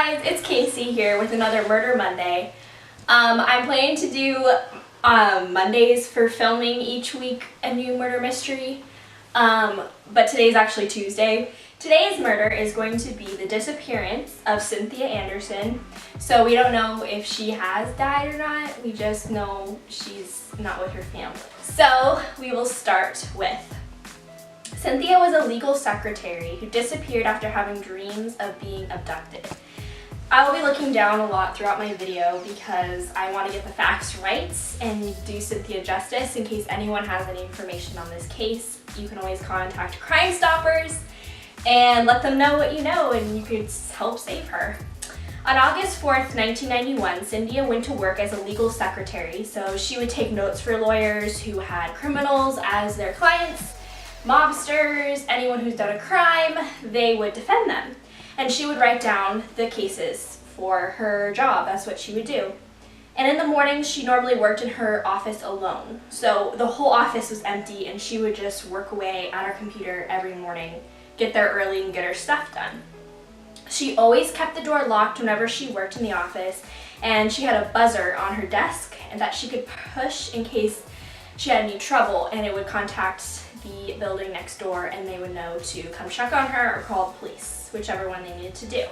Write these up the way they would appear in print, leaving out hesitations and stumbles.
guys, it's Kasey here with another Murder Monday. I'm planning to do Mondays for filming each week a new murder mystery, but today's actually Tuesday. Today's murder is going to be the disappearance of Cynthia Anderson. So we don't know if she has died or not, we just know she's not with her family. So we will start with Cynthia was a legal secretary who disappeared after having dreams of being abducted. I will be looking down a lot throughout my video because I want to get the facts right and do Cynthia justice. In case anyone has any information on this case, you can always contact Crime Stoppers and let them know what you know and you could help save her. On August 4th, 1991, Cynthia went to work as a legal secretary, so she would take notes for lawyers who had criminals as their clients, mobsters, anyone who's done a crime. They would defend them. And she would write down the cases for her job. That's what she would do. And in the morning, she normally worked in her office alone. So the whole office was empty and she would just work away at her computer every morning, get there early and get her stuff done. She always kept the door locked whenever she worked in the office, and she had a buzzer on her desk and that she could push in case she had any trouble, and it would contact the building next door and they would know to come check on her or call the police, whichever one they needed to do.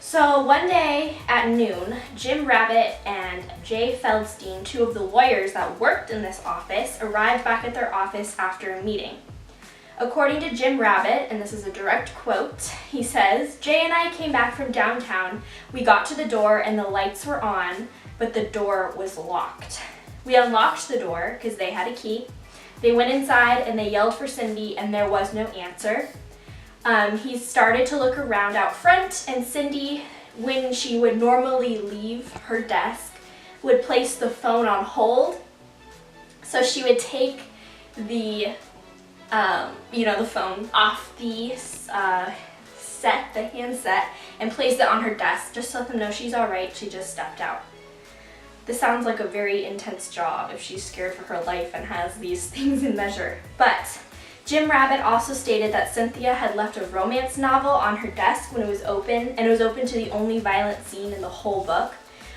So one day at noon, Jim Rabbit and Jay Feldstein, two of the lawyers that worked in this office, arrived back at their office after a meeting. According to Jim Rabbit, and this is a direct quote, he says, "Jay and I came back from downtown. We got to the door and the lights were on, but the door was locked. We unlocked the door because they had a key. They went inside and they yelled for Cindy and there was no answer. He started to look around out front, and Cindy, when she would normally leave her desk, would place the phone on hold. So she would take the, the phone off the the handset, and place it on her desk just to let them know she's all right, she just stepped out." This sounds like a very intense job if she's scared for her life and has these things in measure. But Jim Rabbit also stated that Cynthia had left a romance novel on her desk when it was open, and it was open to the only violent scene in the whole book,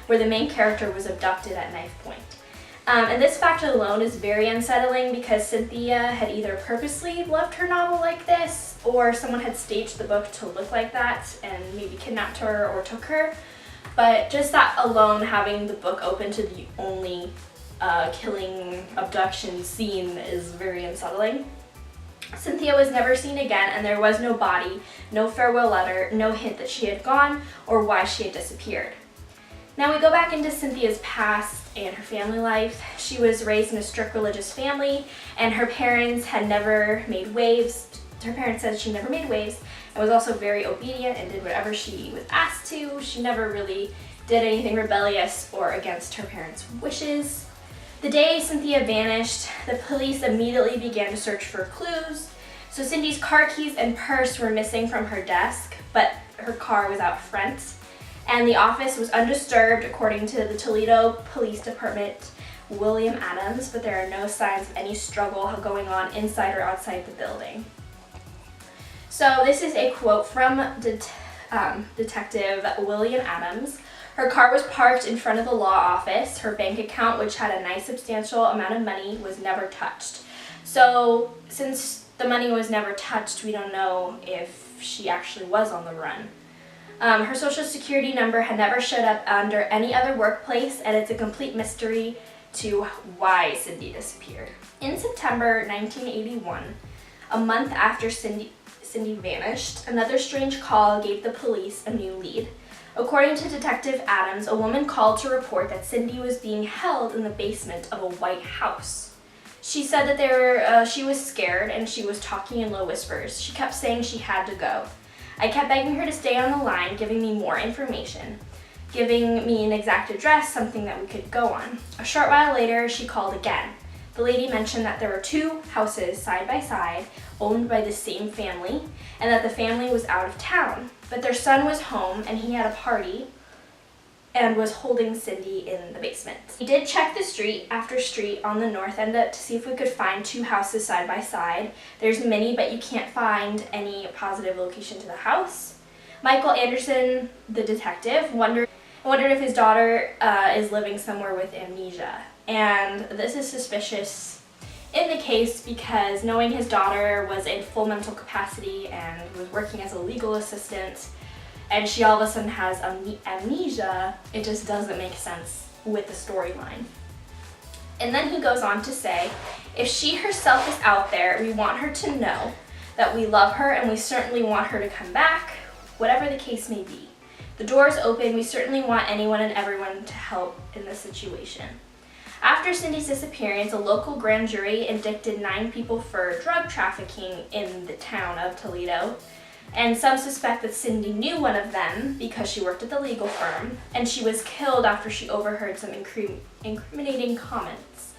where the main character was abducted at knifepoint. And this fact alone is very unsettling because Cynthia had either purposely left her novel like this, or someone had staged the book to look like that and maybe kidnapped her or took her. But just that alone, having the book open to the only killing abduction scene, is very unsettling. Cynthia was never seen again, and there was no body, no farewell letter, no hint that she had gone or why she had disappeared. Now we go back into Cynthia's past and her family life. She was raised in a strict religious family, and her parents had never made waves. Her parents said she never made waves, and was also very obedient and did whatever she was asked to. She never really did anything rebellious or against her parents' wishes. The day Cynthia vanished, the police immediately began to search for clues. So Cindy's car keys and purse were missing from her desk, but her car was out front. And the office was undisturbed according to the Toledo Police Department, William Adams, but there are no signs of any struggle going on inside or outside the building. So this is a quote from Detective William Adams. "Her car was parked in front of the law office. Her bank account, which had a nice substantial amount of money, was never touched." So since the money was never touched, we don't know if she actually was on the run. Her social security number had never showed up under any other workplace, and it's a complete mystery to why Cindy disappeared. In September 1981, a month after Cindy vanished, another strange call gave the police a new lead. According to Detective Adams, a woman called to report that Cindy was being held in the basement of a white house. She said that she was scared and she was talking in low whispers. She kept saying she had to go. I kept begging her to stay on the line, giving me more information, giving me an exact address, something that we could go on. A short while later, she called again. The lady mentioned that there were two houses side by side, owned by the same family, and that the family was out of town, but their son was home and he had a party and was holding Cindy in the basement. We did check the street after street on the north end to see if we could find two houses side by side. There's many, but you can't find any positive location to the house. Michael Anderson, the detective, wondered if his daughter is living somewhere with amnesia. And this is suspicious in the case because knowing his daughter was in full mental capacity and was working as a legal assistant, and she all of a sudden has amnesia, it just doesn't make sense with the storyline. And then he goes on to say, if she herself is out there, we want her to know that we love her and we certainly want her to come back, whatever the case may be. The door is open. We certainly want anyone and everyone to help in this situation. After Cindy's disappearance, a local grand jury indicted 9 people for drug trafficking in the town of Toledo. And some suspect that Cindy knew one of them because she worked at the legal firm, and she was killed after she overheard some incriminating comments.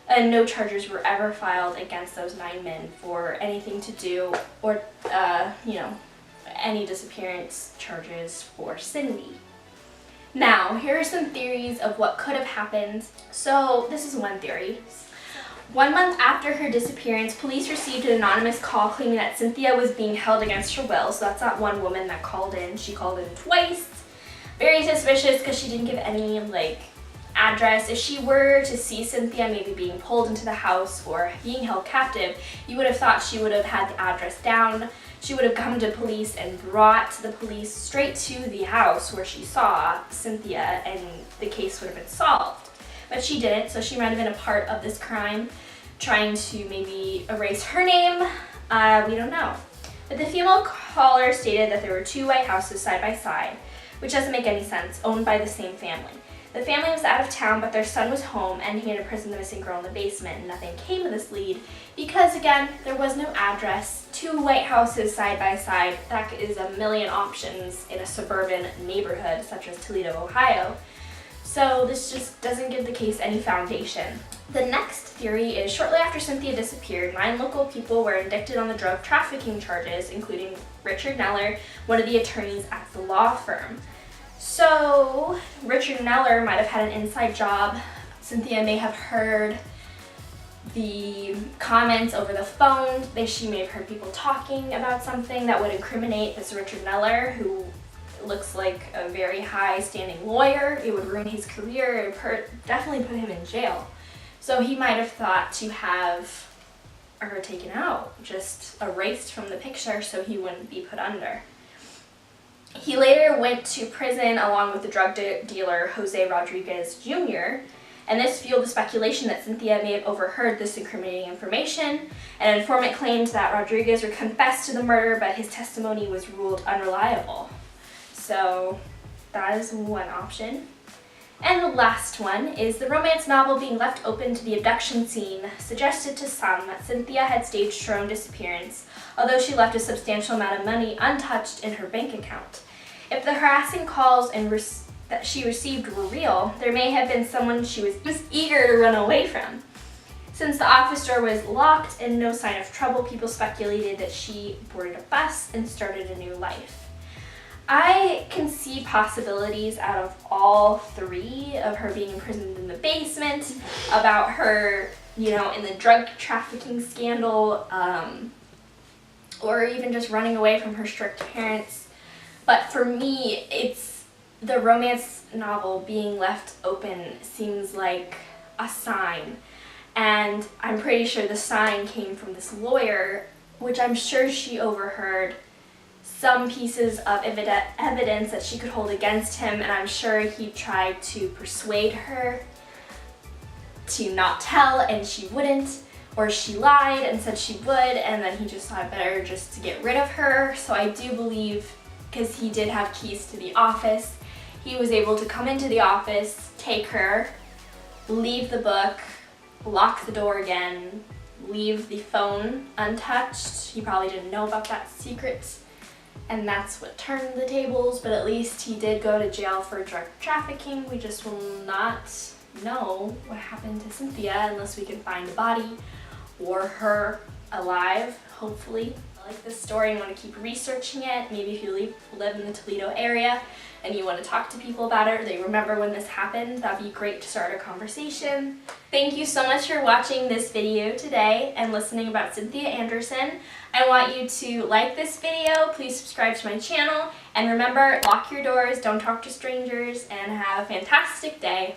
And no charges were ever filed against those 9 men for anything to do or, any disappearance charges for Cindy. Now, here are some theories of what could have happened. So, this is one theory. 1 month after her disappearance, police received an anonymous call claiming that Cynthia was being held against her will. So that's not one woman that called in. She called in twice. Very suspicious because she didn't give any, address. If she were to see Cynthia maybe being pulled into the house or being held captive, you would have thought she would have had the address down. She would have come to police and brought the police straight to the house where she saw Cynthia, and the case would have been solved. But she didn't, so she might have been a part of this crime, trying to maybe erase her name. We don't know. But the female caller stated that there were 2 white houses side by side, which doesn't make any sense, owned by the same family. The family was out of town, but their son was home, and he had imprisoned the missing girl in the basement, and nothing came of this lead because, again, there was no address. 2 white houses side by side. That is a million options in a suburban neighborhood such as Toledo, Ohio. So this just doesn't give the case any foundation. The next theory is shortly after Cynthia disappeared, 9 local people were indicted on the drug trafficking charges, including Richard Neller, one of the attorneys at the law firm. So Richard Neller might have had an inside job. Cynthia may have heard the comments over the phone. She may have heard people talking about something that would incriminate this Richard Neller, who looks like a very high-standing lawyer. It would ruin his career. It would definitely put him in jail. So he might have thought to have her taken out, just erased from the picture so he wouldn't be put under. He later went to prison along with the drug dealer Jose Rodriguez Jr., and this fueled the speculation that Cynthia may have overheard this incriminating information. An informant claimed that Rodriguez would confess to the murder, but his testimony was ruled unreliable. So that is one option. And the last one is the romance novel being left open to the abduction scene suggested to some that Cynthia had staged her own disappearance, although she left a substantial amount of money untouched in her bank account. If the harassing calls that she received were real, there may have been someone she was just eager to run away from. Since the office door was locked and no sign of trouble, people speculated that she boarded a bus and started a new life. I can see possibilities out of all 3, of her being imprisoned in the basement, about her, in the drug trafficking scandal, or even just running away from her strict parents. But for me, it's the romance novel being left open seems like a sign. And I'm pretty sure the sign came from this lawyer, which I'm sure she overheard some pieces of evidence that she could hold against him, and I'm sure he tried to persuade her to not tell, and she wouldn't, or she lied and said she would, and then he just thought it better just to get rid of her. So I do believe, because he did have keys to the office, he was able to come into the office, take her, leave the book, lock the door again, leave the phone untouched. He probably didn't know about that secret. And that's what turned the tables, but at least he did go to jail for drug trafficking. We just will not know what happened to Cynthia unless we can find a body or her alive, hopefully. like this story and want to keep researching it, maybe if you live in the Toledo area and you want to talk to people about it, or they remember when this happened, that'd be great to start a conversation. Thank you so much for watching this video today and listening about Cynthia Anderson. I want you to like this video, please subscribe to my channel, and remember, lock your doors, don't talk to strangers, and have a fantastic day.